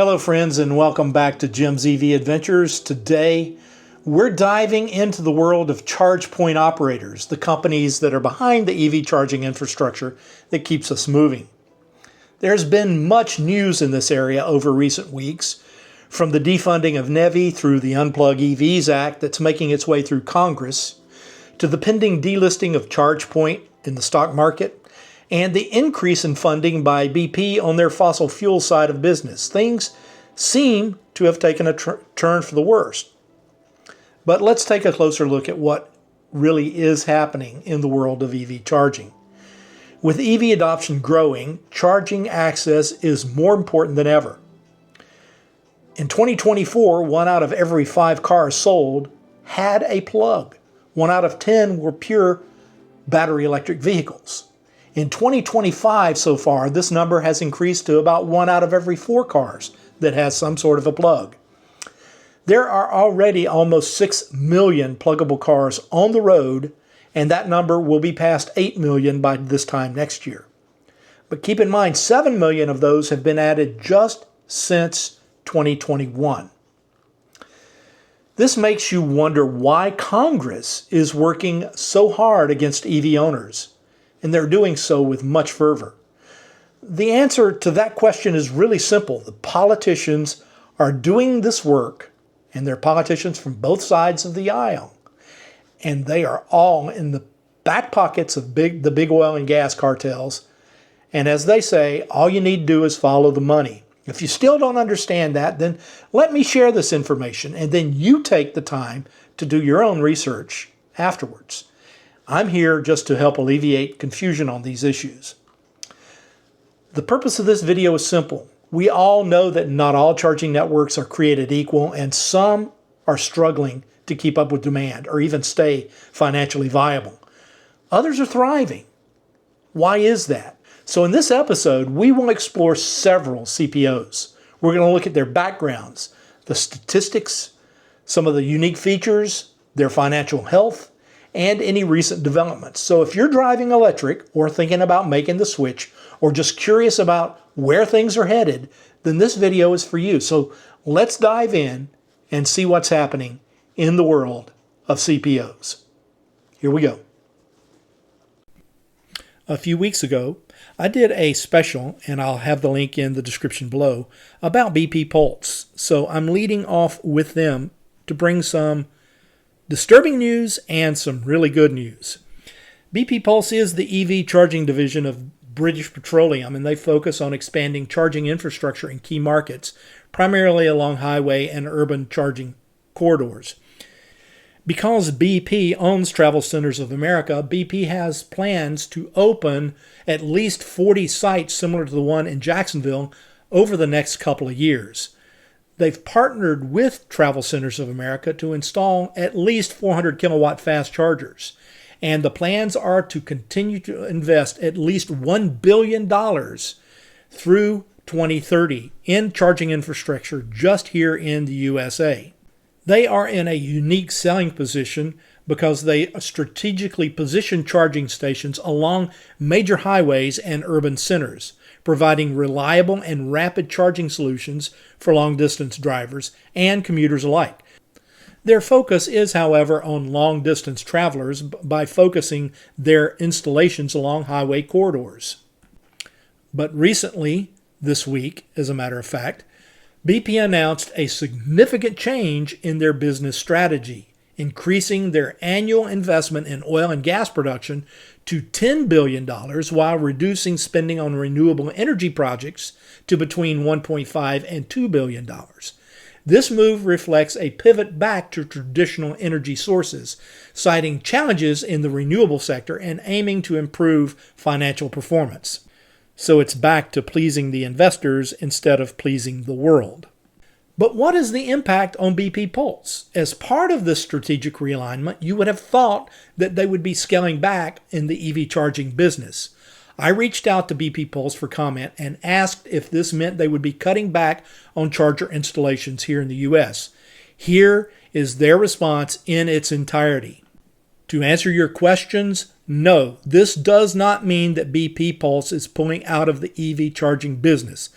Hello friends, and welcome back to Jim's EV Adventures. Today we're diving into the world of ChargePoint operators, the companies that are behind the EV charging infrastructure that keeps us moving. There's been much news in this area over recent weeks, from the defunding of NEVI through the Unplug EVs Act that's making its way through Congress, to the pending delisting of ChargePoint in the stock market, and the increase in funding by BP on their fossil fuel side of business. Things seem to have taken a turn for the worst. But let's take a closer look at what really is happening in the world of EV charging. With EV adoption growing, charging access is more important than ever. In 2024, 1 out of every 5 cars sold had a plug. 1 out of 10 were pure battery electric vehicles. In 2025 so far, this number has increased to about 1 out of every 4 cars that has some sort of a plug. There are already almost 6 million pluggable cars on the road, and that number will be past 8 million by this time next year. But keep in mind, 7 million of those have been added just since 2021. This makes you wonder why Congress is working so hard against EV owners, and they're doing so with much fervor. The answer to that question is really simple. The politicians are doing this work, and they're politicians from both sides of the aisle, and they are all in the back pockets of the big oil and gas cartels. And as they say, all you need to do is follow the money. If you still don't understand that, then let me share this information, and then you take the time to do your own research afterwards. I'm here just to help alleviate confusion on these issues. The purpose of this video is simple. We all know that not all charging networks are created equal, and some are struggling to keep up with demand or even stay financially viable. Others are thriving. Why is that? So in this episode, we will explore several CPOs. We're going to look at their backgrounds, the statistics, some of the unique features, their financial health, and any recent developments. So if you're driving electric or thinking about making the switch or just curious about where things are headed, then this video is for you. So let's dive in and see what's happening in the world of CPOs. Here we go. A few weeks ago, I did a special, and I'll have the link in the description below, about BP Pulse. So I'm leading off with them to bring some disturbing news and some really good news. BP Pulse is the EV charging division of British Petroleum, and they focus on expanding charging infrastructure in key markets, primarily along highway and urban charging corridors. Because BP owns Travel Centers of America, BP has plans to open at least 40 sites similar to the one in Jacksonville over the next couple of years. They've partnered with Travel Centers of America to install at least 400 kilowatt fast chargers. And the plans are to continue to invest at least $1 billion through 2030 in charging infrastructure just here in the USA. They are in a unique selling position because they strategically position charging stations along major highways and urban centers, providing reliable and rapid charging solutions for long-distance drivers and commuters alike. Their focus is, however, on long-distance travelers by focusing their installations along highway corridors. But recently, this week, as a matter of fact, BP announced a significant change in their business strategy, increasing their annual investment in oil and gas production to $10 billion while reducing spending on renewable energy projects to between $1.5 and $2 billion. This move reflects a pivot back to traditional energy sources, citing challenges in the renewable sector and aiming to improve financial performance. So it's back to pleasing the investors instead of pleasing the world. But what is the impact on BP Pulse? As part of this strategic realignment, you would have thought that they would be scaling back in the EV charging business. I reached out to BP Pulse for comment and asked if this meant they would be cutting back on charger installations here in the US. Here is their response in its entirety. To answer your questions, no, this does not mean that BP Pulse is pulling out of the EV charging business.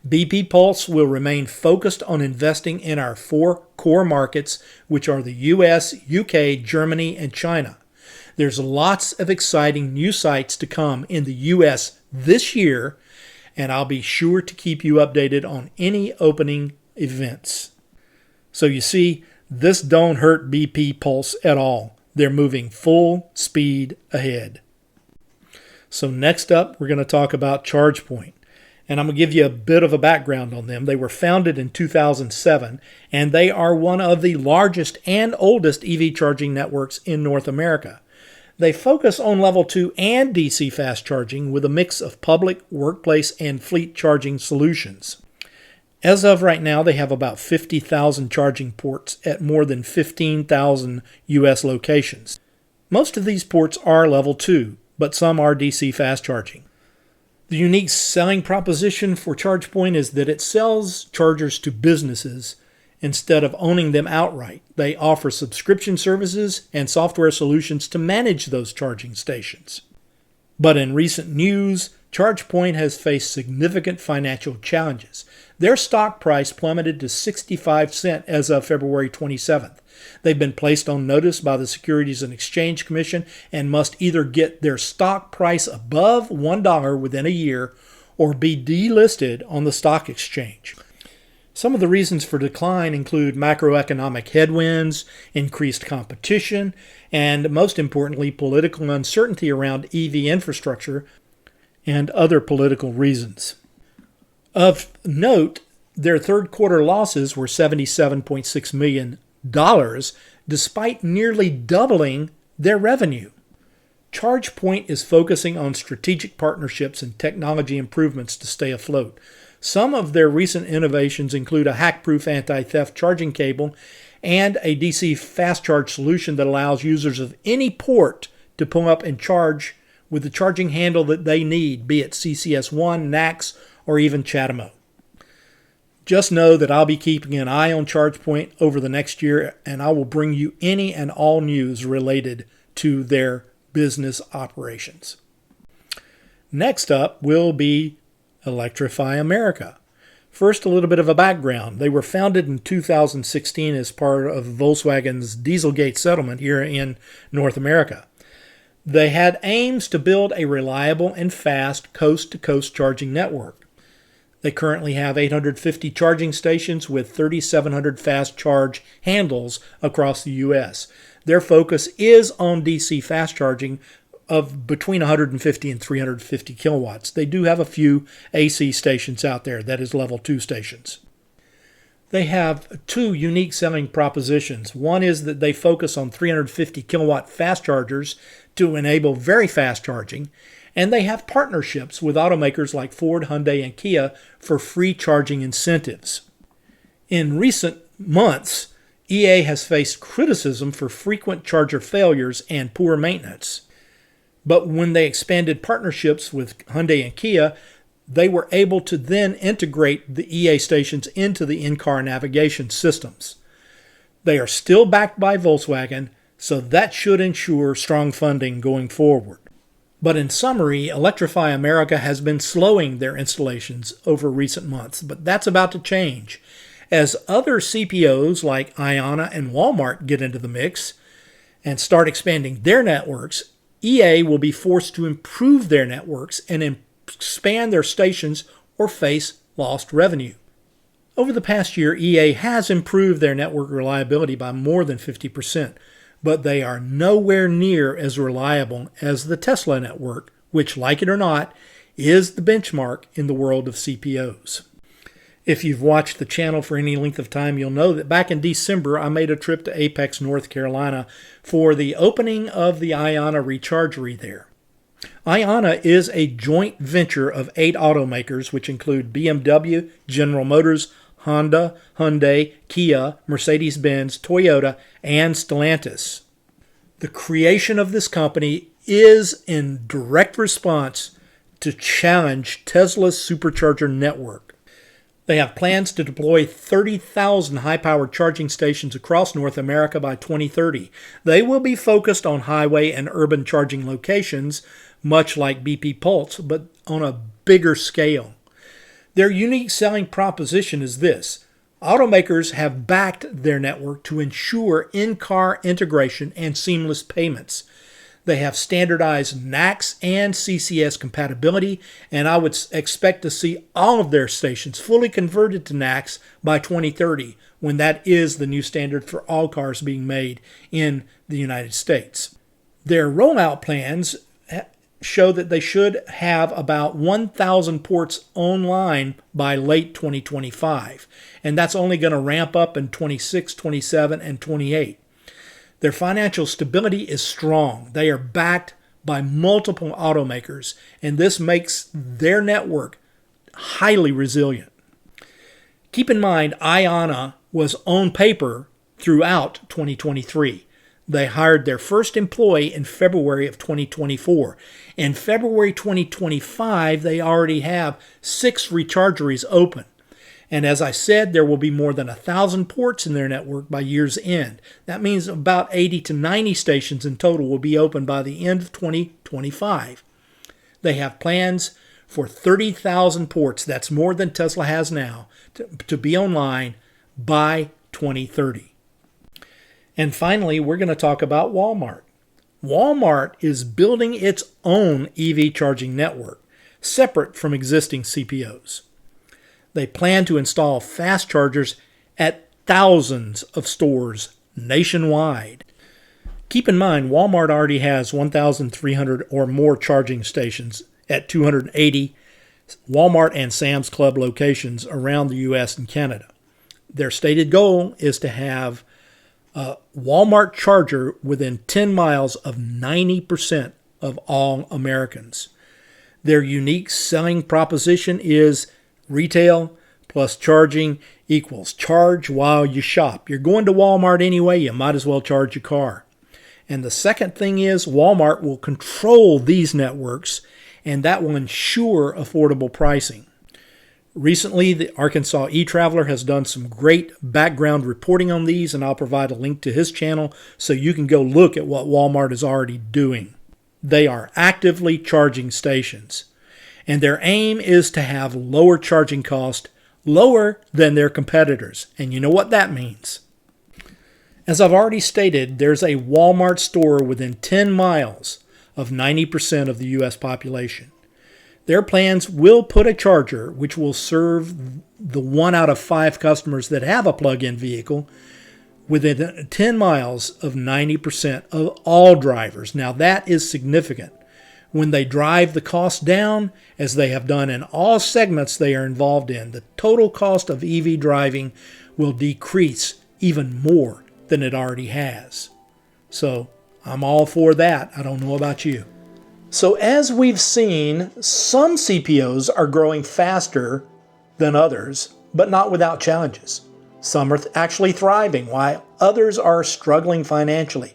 BP Pulse will remain focused on investing in our 4 core markets, which are the US, UK, Germany, and China. There's lots of exciting new sites to come in the US this year, and I'll be sure to keep you updated on any opening events. So you see, this don't hurt BP Pulse at all. They're moving full speed ahead. So next up, we're going to talk about ChargePoint. And I'm going to give you a bit of a background on them. They were founded in 2007, and they are one of the largest and oldest EV charging networks in North America. They focus on level 2 and DC fast charging with a mix of public, workplace, and fleet charging solutions. As of right now, they have about 50,000 charging ports at more than 15,000 U.S. locations. Most of these ports are level 2, but some are DC fast charging. The unique selling proposition for ChargePoint is that it sells chargers to businesses instead of owning them outright. They offer subscription services and software solutions to manage those charging stations. But in recent news, ChargePoint has faced significant financial challenges. Their stock price plummeted to 65 cents as of February 27th. They've been placed on notice by the Securities and Exchange Commission and must either get their stock price above $1 within a year or be delisted on the stock exchange. Some of the reasons for decline include macroeconomic headwinds, increased competition, and most importantly, political uncertainty around EV infrastructure and other political reasons. Of note, their third quarter losses were $77.6 million, despite nearly doubling their revenue. ChargePoint is focusing on strategic partnerships and technology improvements to stay afloat. Some of their recent innovations include a hack-proof anti-theft charging cable and a DC fast charge solution that allows users of any port to pull up and charge with the charging handle that they need, be it CCS1, NACS, or even CHAdeMO. Just know that I'll be keeping an eye on ChargePoint over the next year, and I will bring you any and all news related to their business operations. Next up will be Electrify America. First, a little bit of a background. They were founded in 2016 as part of Volkswagen's Dieselgate settlement here in North America. They had aims to build a reliable and fast coast-to-coast charging network. They currently have 850 charging stations with 3,700 fast charge handles across the U.S. Their focus is on DC fast charging of between 150 and 350 kilowatts. They do have a few AC stations out there, that is level 2 stations. They have 2 unique selling propositions. One is that they focus on 350 kilowatt fast chargers to enable very fast charging, and they have partnerships with automakers like Ford, Hyundai, and Kia for free charging incentives. In recent months, EA has faced criticism for frequent charger failures and poor maintenance. But when they expanded partnerships with Hyundai and Kia, they were able to then integrate the EA stations into the in-car navigation systems. They are still backed by Volkswagen, so that should ensure strong funding going forward. But in summary, Electrify America has been slowing their installations over recent months, but that's about to change. As other CPOs like IONNA and Walmart get into the mix and start expanding their networks, EA will be forced to improve their networks and expand their stations or face lost revenue. Over the past year, EA has improved their network reliability by more than 50%, but they are nowhere near as reliable as the Tesla network, which, like it or not, is the benchmark in the world of CPOs. If you've watched the channel for any length of time, you'll know that back in December, I made a trip to Apex, North Carolina for the opening of the IONNA rechargery there. IONNA is a joint venture of 8 automakers, which include BMW, General Motors, Honda, Hyundai, Kia, Mercedes-Benz, Toyota, and Stellantis. The creation of this company is in direct response to challenge Tesla's supercharger network. They have plans to deploy 30,000 high-powered charging stations across North America by 2030. They will be focused on highway and urban charging locations, much like BP Pulse, but on a bigger scale. Their unique selling proposition is this: automakers have backed their network to ensure in-car integration and seamless payments. They have standardized NACS and CCS compatibility, and I would expect to see all of their stations fully converted to NACS by 2030, when that is the new standard for all cars being made in the United States. Their rollout plans show that they should have about 1,000 ports online by late 2025, and that's only going to ramp up in 26, 27, and 28. Their financial stability is strong. They are backed by multiple automakers, and this makes their network highly resilient. Keep in mind, IONNA was on paper throughout 2023. They hired their first employee in February of 2024. In February 2025, they already have 6 rechargeries open. And as I said, there will be more than 1,000 ports in their network by year's end. That means about 80 to 90 stations in total will be open by the end of 2025. They have plans for 30,000 ports, that's more than Tesla has now, to be online by 2030. And finally, we're going to talk about Walmart. Walmart is building its own EV charging network, separate from existing CPOs. They plan to install fast chargers at thousands of stores nationwide. Keep in mind, Walmart already has 1,300 or more charging stations at 280 Walmart and Sam's Club locations around the U.S. and Canada. Their stated goal is to have a Walmart charger within 10 miles of 90% of all Americans. Their unique selling proposition is retail plus charging equals charge while you shop. You're going to Walmart anyway, you might as well charge your car. And the second thing is Walmart will control these networks, and that will ensure affordable pricing. Recently, the Arkansas e-Traveler has done some great background reporting on these, and I'll provide a link to his channel so you can go look at what Walmart is already doing. They are actively charging stations, and their aim is to have lower charging cost, lower than their competitors. And you know what that means. As I've already stated, there's a Walmart store within 10 miles of 90% of the U.S. population. Their plans will put a charger which will serve the 1 out of 5 customers that have a plug-in vehicle within 10 miles of 90% of all drivers. Now that is significant. When they drive the cost down, as they have done in all segments they are involved in, the total cost of EV driving will decrease even more than it already has. So I'm all for that. I don't know about you. So as we've seen, some CPOs are growing faster than others, but not without challenges. Some are actually thriving, while others are struggling financially,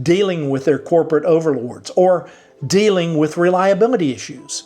dealing with their corporate overlords, or dealing with reliability issues.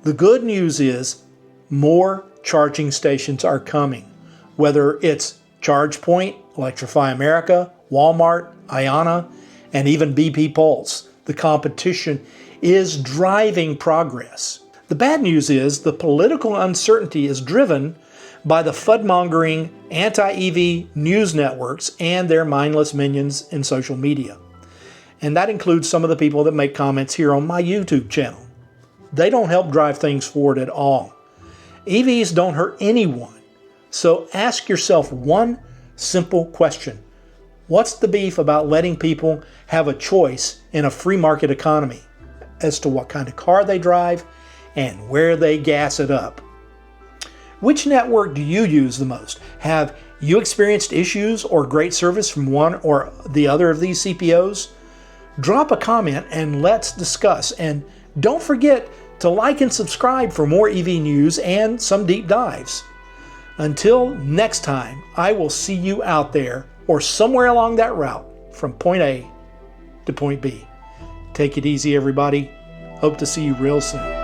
The good news is more charging stations are coming, whether it's ChargePoint, Electrify America, Walmart, IONNA, and even BP Pulse. The competition is driving progress. The bad news is the political uncertainty is driven by the FUD-mongering anti-EV news networks and their mindless minions in social media. And that includes some of the people that make comments here on my YouTube channel. They don't help drive things forward at all. EVs don't hurt anyone. So ask yourself one simple question. What's the beef about letting people have a choice in a free market economy as to what kind of car they drive and where they gas it up? Which network do you use the most? Have you experienced issues or great service from one or the other of these CPOs? Drop a comment and let's discuss. And don't forget to like and subscribe for more EV news and some deep dives. Until next time, I will see you out there or somewhere along that route from point A to point B. Take it easy, everybody. Hope to see you real soon.